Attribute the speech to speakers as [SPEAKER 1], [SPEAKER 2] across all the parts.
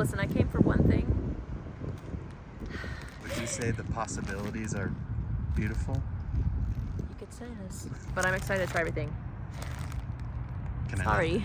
[SPEAKER 1] listen, I came for one thing.
[SPEAKER 2] Would you say the possibilities are beautiful?
[SPEAKER 1] You could say this. But I'm excited to try everything.
[SPEAKER 2] Can I
[SPEAKER 1] Sorry.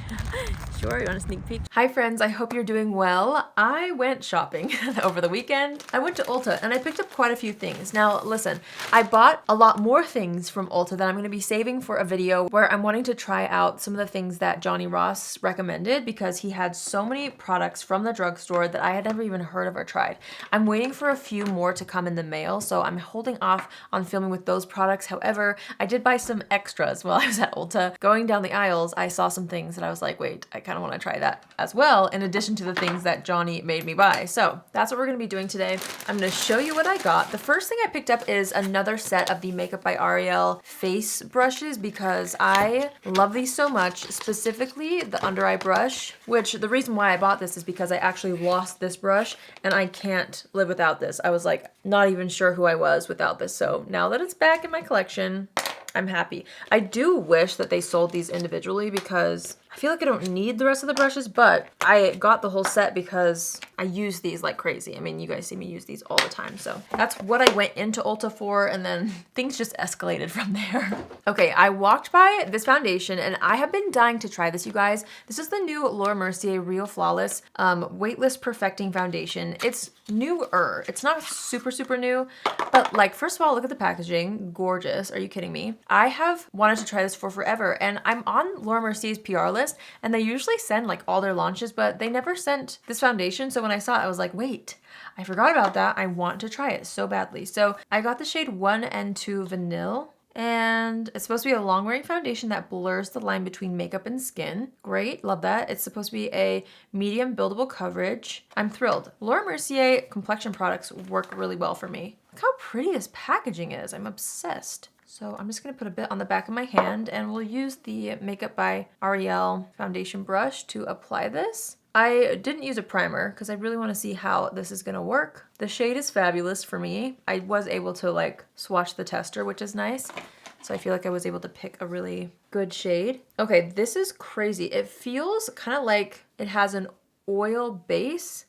[SPEAKER 1] Sure, you want a sneak peek? Hi friends, I hope you're doing well. I went shopping over the weekend. I went to Ulta and I picked up quite a few things. Now listen, I bought a lot more things from Ulta that I'm gonna be saving for a video where I'm wanting to try out some of the things that Johnny Ross recommended because he had so many products from the drugstore that I had never even heard of or tried. I'm waiting for a few more to come in the mail, so I'm holding off on filming with those products. However, I did buy some extras while I was at Ulta. Going down the aisles, I saw some things that I was like, wait, I kind of want to try that as well, in addition to the things that Johnny made me buy. So that's what we're going to be doing today. I'm going to show you what I got. The first thing I picked up is another set of the Makeup by Ariel face brushes because I love these so much, specifically the under eye brush, which the reason why I bought this is because I actually lost this brush and I can't live without this. I was like not even sure who I was without this. So now that it's back in my collection, I'm happy. I do wish that they sold these individually because I feel like I don't need the rest of the brushes, but I got the whole set because I use these like crazy. I mean, you guys see me use these all the time. So that's what I went into Ulta for, and then things just escalated from there. Okay, I walked by this foundation and I have been dying to try this, you guys. This is the new Laura Mercier Real Flawless Weightless Perfecting Foundation. It's newer. It's not super, super new, but like, first of all, look at the packaging. Gorgeous. Are you kidding me? I have wanted to try this for forever, and I'm on Laura Mercier's PR list, and they usually send like all their launches, but they never sent this foundation. So when I saw it, I was like, wait, I forgot about that. I want to try it so badly. So I got the shade 1 and 2 Vanille. And it's supposed to be a long-wearing foundation that blurs the line between makeup and skin. Great, love that. It's supposed to be a medium buildable coverage. I'm thrilled. Laura Mercier complexion products work really well for me. Look how pretty this packaging is. I'm obsessed. So I'm just gonna put a bit on the back of my hand and we'll use the Makeup by Ariel foundation brush to apply this. I didn't use a primer because I really want to see how this is going to work. The shade is fabulous for me. I was able to like swatch the tester, which is nice. So I feel like I was able to pick a really good shade. Okay, this is crazy. It feels kind of like it has an oil base,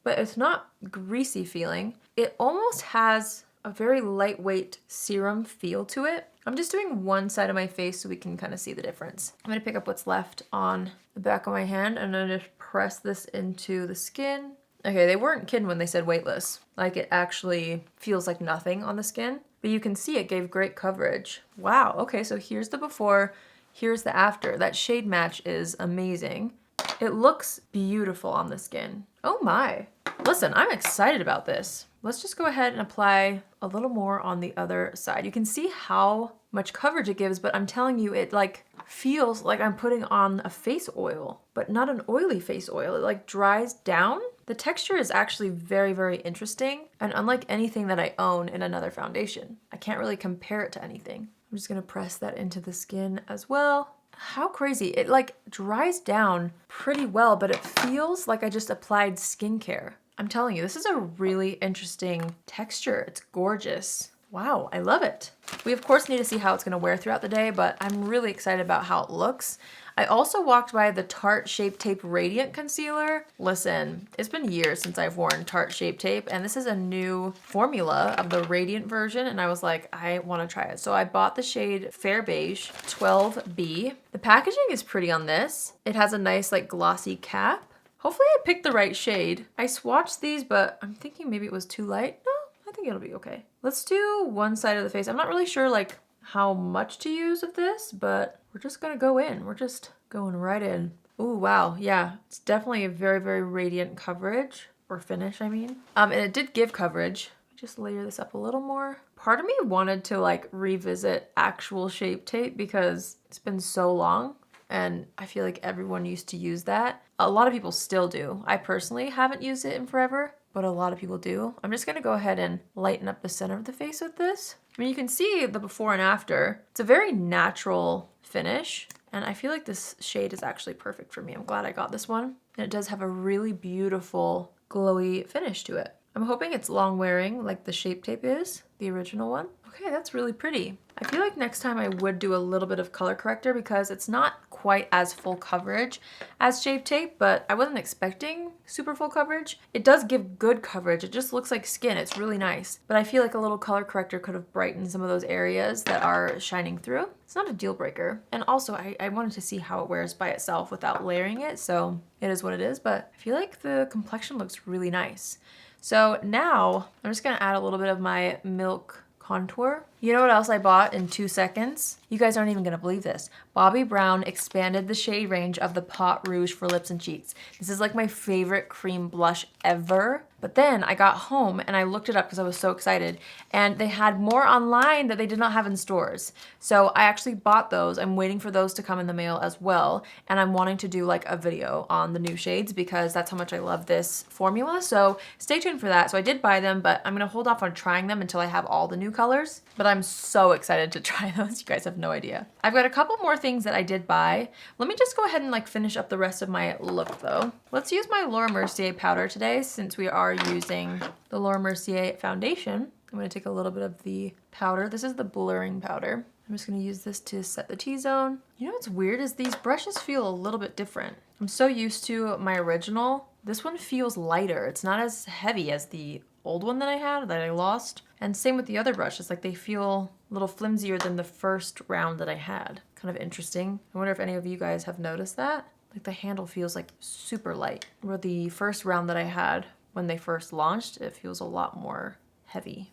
[SPEAKER 1] but it's not greasy feeling. It almost has a very lightweight serum feel to it. I'm just doing one side of my face so we can kind of see the difference. I'm gonna pick up what's left on the back of my hand and then just press this into the skin. Okay, they weren't kidding when they said weightless. Like, it actually feels like nothing on the skin, but you can see it gave great coverage. Wow, okay, so here's the before, here's the after. That shade match is amazing. It looks beautiful on the skin. Oh my. Listen, I'm excited about this. Let's just go ahead and apply a little more on the other side. You can see how much coverage it gives, but I'm telling you, it like feels like I'm putting on a face oil, but not an oily face oil. It like dries down. The texture is actually very, very interesting, and unlike anything that I own in another foundation. I can't really compare it to anything. I'm just gonna press that into the skin as well. How crazy. It like dries down pretty well, but it feels like I just applied skincare. I'm telling you, this is a really interesting texture. It's gorgeous. Wow, I love it. We of course need to see how it's gonna wear throughout the day, but I'm really excited about how it looks. I also walked by the Tarte Shape Tape Radiant Concealer. Listen, it's been years since I've worn Tarte Shape Tape, and this is a new formula of the Radiant version, and I was like, I wanna try it. So I bought the shade Fair Beige 12B. The packaging is pretty on this. It has a nice like glossy cap. Hopefully I picked the right shade. I swatched these, but I'm thinking maybe it was too light. No, I think it'll be okay. Let's do one side of the face. I'm not really sure like how much to use of this, but we're just gonna go in. We're just going right in. Ooh, wow, yeah. It's definitely a very, very radiant coverage, or finish, I mean. And it did give coverage. Just layer this up a little more. Part of me wanted to like revisit actual Shape Tape because it's been so long. And I feel like everyone used to use that. A lot of people still do. I personally haven't used it in forever, but a lot of people do. I'm just gonna go ahead and lighten up the center of the face with this. I mean, you can see the before and after. It's a very natural finish, and I feel like this shade is actually perfect for me. I'm glad I got this one. And it does have a really beautiful glowy finish to it. I'm hoping it's long wearing like the Shape Tape is, the original one. Okay, that's really pretty. I feel like next time I would do a little bit of color corrector because it's not quite as full coverage as Shape Tape, but I wasn't expecting super full coverage. It does give good coverage. It just looks like skin. It's really nice. But I feel like a little color corrector could have brightened some of those areas that are shining through. It's not a deal breaker. And also I wanted to see how it wears by itself without layering it. So it is what it is, but I feel like the complexion looks really nice. So now I'm just gonna add a little bit of my Milk contour. You know what else I bought in 2 seconds? You guys aren't even gonna believe this. Bobbi Brown expanded the shade range of the Pot Rouge for lips and cheeks. This is like my favorite cream blush ever. But then I got home and I looked it up because I was so excited, and they had more online that they did not have in stores. So I actually bought those. I'm waiting for those to come in the mail as well. And I'm wanting to do like a video on the new shades because that's how much I love this formula. So stay tuned for that. So I did buy them, but I'm gonna hold off on trying them until I have all the new colors. But I'm so excited to try those. You guys have no idea. I've got a couple more things that I did buy. Let me just go ahead and like finish up the rest of my look though. Let's use my Laura Mercier powder today since we are using the Laura Mercier foundation. I'm gonna take a little bit of the powder. This is the blurring powder. I'm just gonna use this to set the T-zone. You know what's weird is these brushes feel a little bit different. I'm so used to my original. This one feels lighter. It's not as heavy as the old one that I had that I lost. And same with the other brushes, like they feel a little flimsier than the first round that I had. Kind of interesting. I wonder if any of you guys have noticed that. Like the handle feels like super light. Where the first round that I had when they first launched, it feels a lot more heavy.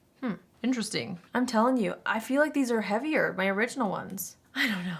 [SPEAKER 1] Interesting. I'm telling you, I feel like these are heavier, my original ones. I don't know.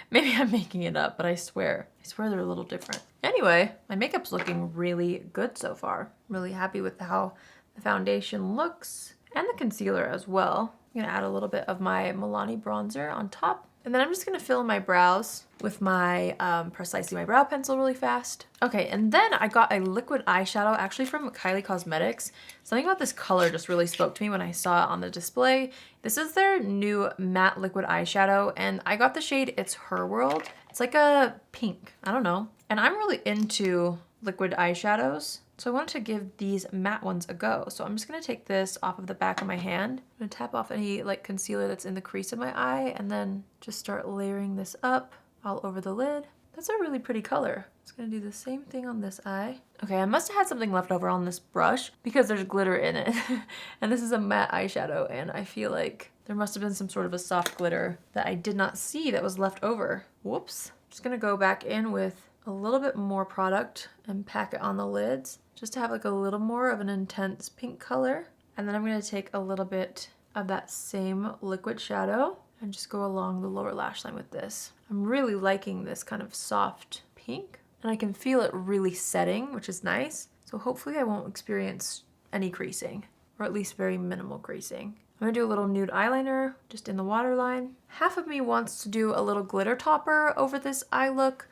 [SPEAKER 1] Maybe I'm making it up, but I swear they're a little different. Anyway, my makeup's looking really good so far. I'm really happy with how the foundation looks and the concealer as well. I'm gonna add a little bit of my Milani bronzer on top. And then I'm just gonna fill in my brows with my Precisely My Brow Pencil really fast. Okay, and then I got a liquid eyeshadow actually from Kylie Cosmetics. Something about this color just really spoke to me when I saw it on the display. This is their new matte liquid eyeshadow, and I got the shade It's Her World. It's like a pink, I don't know. And I'm really into liquid eyeshadows, so I wanted to give these matte ones a go. So I'm just gonna take this off of the back of my hand. I'm gonna tap off any like concealer that's in the crease of my eye and then just start layering this up all over the lid. That's a really pretty color. Just gonna do the same thing on this eye. Okay, I must have had something left over on this brush because there's glitter in it. And this is a matte eyeshadow, and I feel like there must have been some sort of a soft glitter that I did not see that was left over. Whoops. Just gonna go back in with a little bit more product and pack it on the lids just to have like a little more of an intense pink color. And then I'm gonna take a little bit of that same liquid shadow and just go along the lower lash line with this. I'm really liking this kind of soft pink, and I can feel it really setting, which is nice. So hopefully I won't experience any creasing, or at least very minimal creasing. I'm gonna do a little nude eyeliner just in the waterline. Half of me wants to do a little glitter topper over this eye look,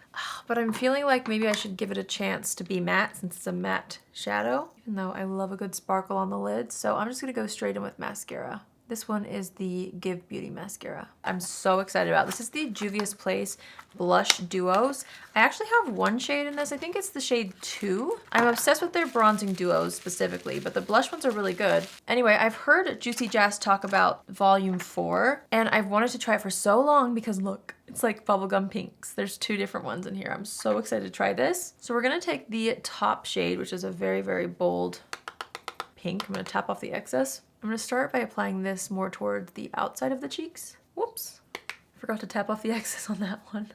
[SPEAKER 1] but I'm feeling like maybe I should give it a chance to be matte since it's a matte shadow, even though I love a good sparkle on the lids. So I'm just gonna go straight in with mascara. This one is the Gxve Beauty Mascara. I'm so excited about this. This is the Juvia's Place Blush Duos. I actually have one shade in this. I think it's the shade 2. I'm obsessed with their bronzing duos specifically, but the blush ones are really good. Anyway, I've heard Juicy Jazz talk about Volume 4, and I've wanted to try it for so long because look, it's like bubblegum pinks. There's 2 different ones in here. I'm so excited to try this. So we're gonna take the top shade, which is a very, very bold pink. I'm gonna tap off the excess. I'm gonna start by applying this more towards the outside of the cheeks. Whoops, forgot to tap off the excess on that one.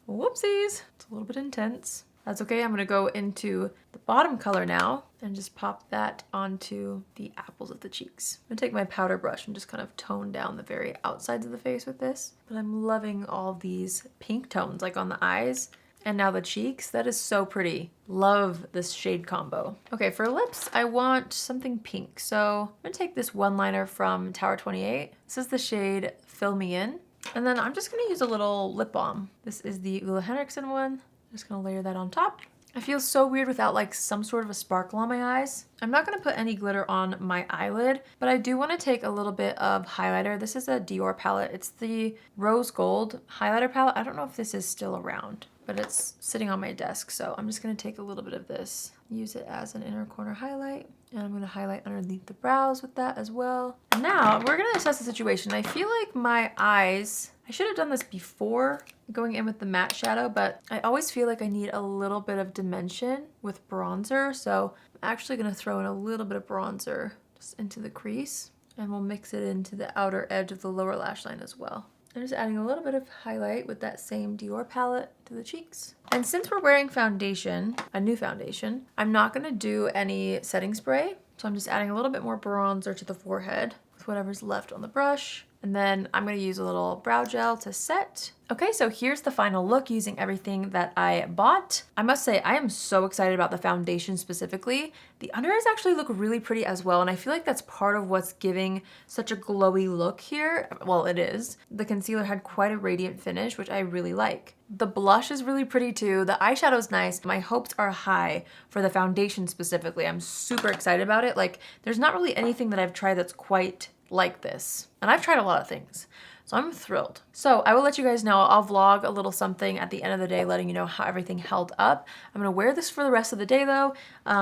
[SPEAKER 1] Whoopsies, it's a little bit intense. That's okay, I'm gonna go into the bottom color now and just pop that onto the apples of the cheeks. I'm gonna take my powder brush and just kind of tone down the very outsides of the face with this. But I'm loving all these pink tones, like on the eyes. And now the cheeks, that is so pretty. Love this shade combo. Okay, for lips, I want something pink. So I'm gonna take this one liner from Tower 28. This is the shade Fill Me In. And then I'm just gonna use a little lip balm. This is the Ulla Henriksen one. I'm just gonna layer that on top. I feel so weird without like some sort of a sparkle on my eyes. I'm not gonna put any glitter on my eyelid, but I do wanna take a little bit of highlighter. This is a Dior palette. It's the Rose Gold highlighter palette. I don't know if this is still around, but it's sitting on my desk. So I'm just gonna take a little bit of this, use it as an inner corner highlight. And I'm gonna highlight underneath the brows with that as well. And now we're gonna assess the situation. I feel like my eyes, I should have done this before going in with the matte shadow, but I always feel like I need a little bit of dimension with bronzer. So I'm actually gonna throw in a little bit of bronzer just into the crease, and we'll mix it into the outer edge of the lower lash line as well. I'm just adding a little bit of highlight with that same Dior palette to the cheeks. And since we're wearing foundation, a new foundation, I'm not gonna do any setting spray. So I'm just adding a little bit more bronzer to the forehead with whatever's left on the brush. And then I'm gonna use a little brow gel to set. Okay, so here's the final look using everything that I bought. I must say, I am so excited about the foundation specifically. The under eyes actually look really pretty as well, and I feel like that's part of what's giving such a glowy look here. Well, it is. The concealer had quite a radiant finish, which I really like. The blush is really pretty too. The eyeshadow's nice. My hopes are high for the foundation specifically. I'm super excited about it. Like, there's not really anything that I've tried that's quite like this. And I've tried a lot of things, so I'm thrilled. So I will let you guys know, I'll vlog a little something at the end of the day, letting you know how everything held up. I'm gonna wear this for the rest of the day though,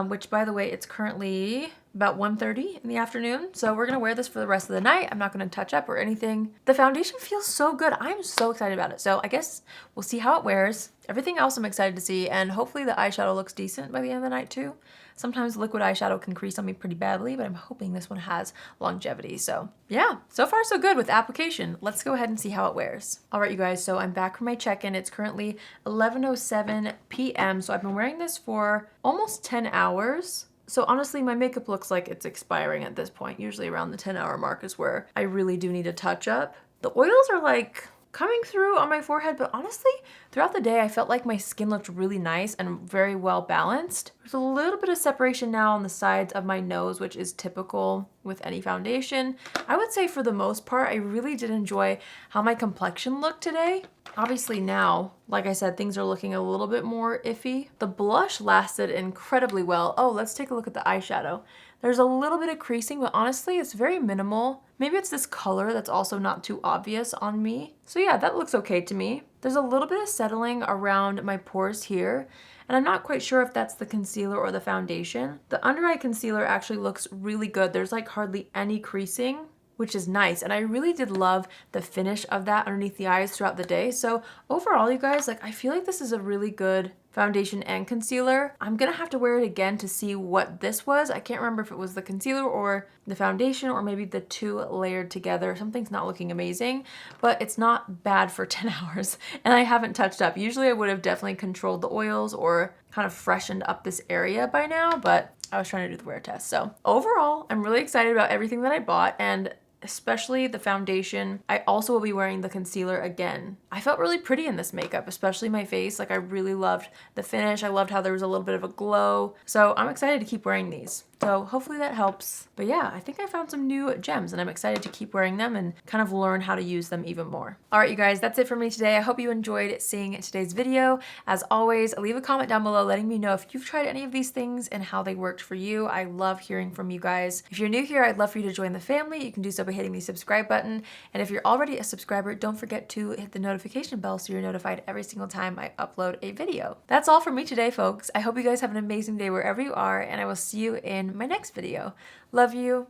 [SPEAKER 1] which by the way, it's currently about 1:30 in the afternoon. So we're gonna wear this for the rest of the night. I'm not gonna touch up or anything. The foundation feels so good. I'm so excited about it. So I guess we'll see how it wears. Everything else I'm excited to see, and hopefully the eyeshadow looks decent by the end of the night too. Sometimes liquid eyeshadow can crease on me pretty badly, but I'm hoping this one has longevity. So yeah, so far so good with application. Let's go ahead and see how it wears. All right, you guys, so I'm back from my check-in. It's currently 11:07 p.m. So I've been wearing this for almost 10 hours. So honestly, my makeup looks like it's expiring at this point. Usually around the 10-hour mark is where I really do need a touch up. The oils are like coming through on my forehead, but honestly, throughout the day, I felt like my skin looked really nice and very well balanced. There's a little bit of separation now on the sides of my nose, which is typical with any foundation. I would say for the most part, I really did enjoy how my complexion looked today. Obviously now, like I said, things are looking a little bit more iffy. The blush lasted incredibly well. Oh, let's take a look at the eyeshadow. There's a little bit of creasing, but honestly, it's very minimal. Maybe it's this color that's also not too obvious on me. So yeah, that looks okay to me. There's a little bit of settling around my pores here, and I'm not quite sure if that's the concealer or the foundation. The under eye concealer actually looks really good. There's like hardly any creasing, which is nice. And I really did love the finish of that underneath the eyes throughout the day. So overall, you guys, like, I feel like this is a really good foundation and concealer. I'm gonna have to wear it again to see what this was. I can't remember if it was the concealer or the foundation, or maybe the two layered together. Something's not looking amazing, but it's not bad for 10 hours. And I haven't touched up. Usually I would have definitely controlled the oils or kind of freshened up this area by now, but I was trying to do the wear test. So overall, I'm really excited about everything that I bought, and especially the foundation. I also will be wearing the concealer again. I felt really pretty in this makeup, especially my face. Like, I really loved the finish. I loved how there was a little bit of a glow. So I'm excited to keep wearing these. So hopefully that helps. But yeah, I think I found some new gems, and I'm excited to keep wearing them and kind of learn how to use them even more. All right, you guys, that's it for me today. I hope you enjoyed seeing today's video. As always, leave a comment down below letting me know if you've tried any of these things and how they worked for you. I love hearing from you guys. If you're new here, I'd love for you to join the family. You can do so by hitting the subscribe button. And if you're already a subscriber, don't forget to hit the notification bell so you're notified every single time I upload a video. That's all for me today, folks. I hope you guys have an amazing day wherever you are, and I will see you in my next video. Love you.